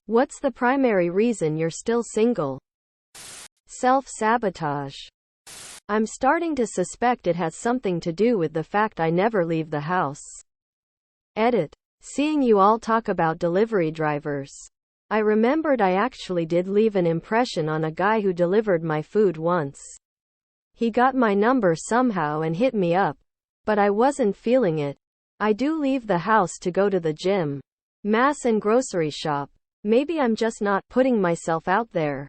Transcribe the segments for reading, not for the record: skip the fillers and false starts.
What's the primary reason you're still single? Self-sabotage. I'm starting to suspect it has something to do with the fact I never leave the house. Edit. Seeing you all talk about delivery drivers, I remembered I actually did leave an impression on a guy who delivered my food once. He got my number somehow and hit me up, but I wasn't feeling it. I do leave the house to go to the gym, mass and grocery shop. Maybe I'm just not putting myself out there.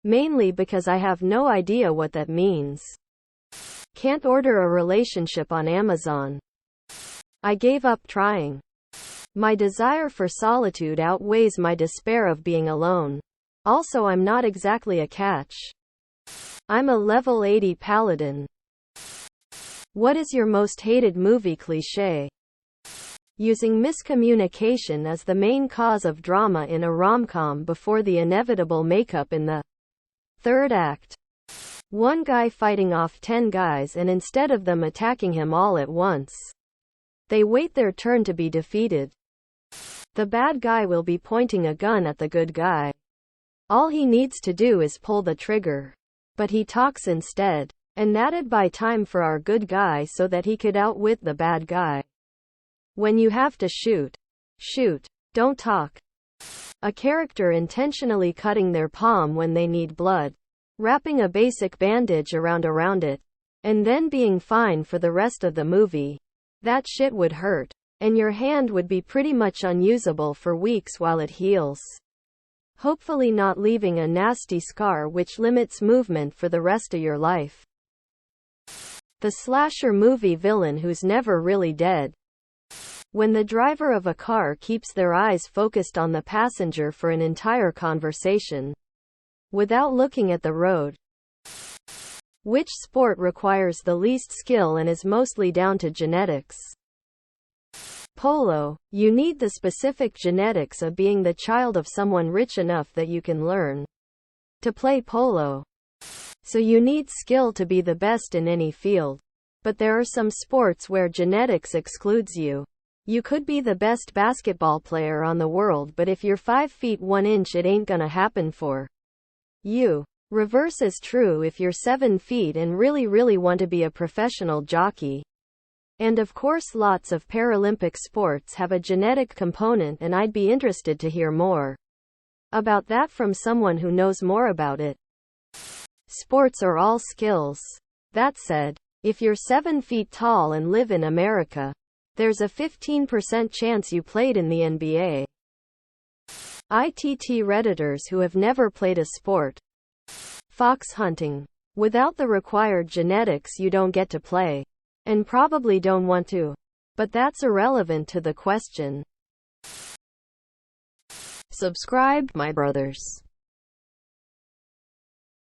Mainly because I have no idea what that means. Can't order a relationship on Amazon. I gave up trying. My desire for solitude outweighs my despair of being alone. Also, I'm not exactly a catch. I'm a level 80 paladin. What is your most hated movie cliché? Using miscommunication as the main cause of drama in a rom-com before the inevitable makeup in the third act. One guy fighting off 10 guys, and instead of them attacking him all at once, they wait their turn to be defeated. The bad guy will be pointing a gun at the good guy. All he needs to do is pull the trigger. But he talks instead. And that'd buy time for our good guy so that he could outwit the bad guy. When you have to shoot, shoot. Don't talk. A character intentionally cutting their palm when they need blood, wrapping a basic bandage around it, and then being fine for the rest of the movie. That shit would hurt. And your hand would be pretty much unusable for weeks while it heals. Hopefully not leaving a nasty scar which limits movement for the rest of your life. The slasher movie villain who's never really dead. When the driver of a car keeps their eyes focused on the passenger for an entire conversation, without looking at the road. Which sport requires the least skill and is mostly down to genetics? Polo. You need the specific genetics of being the child of someone rich enough that you can learn to play polo. So you need skill to be the best in any field. But there are some sports where genetics excludes you. You could be the best basketball player on the world, but if you're 5 feet 1 inch, it ain't gonna happen for you. Reverse is true if you're 7 feet and really want to be a professional jockey. And of course, lots of Paralympic sports have a genetic component, and I'd be interested to hear more about that from someone who knows more about it. Sports are all skills. That said, if you're 7 feet tall and live in America, there's a 15% chance you played in the NBA. ITT Redditors who have never played a sport. Fox hunting. Without the required genetics, you don't get to play. And probably don't want to. But that's irrelevant to the question. Subscribe, my brothers.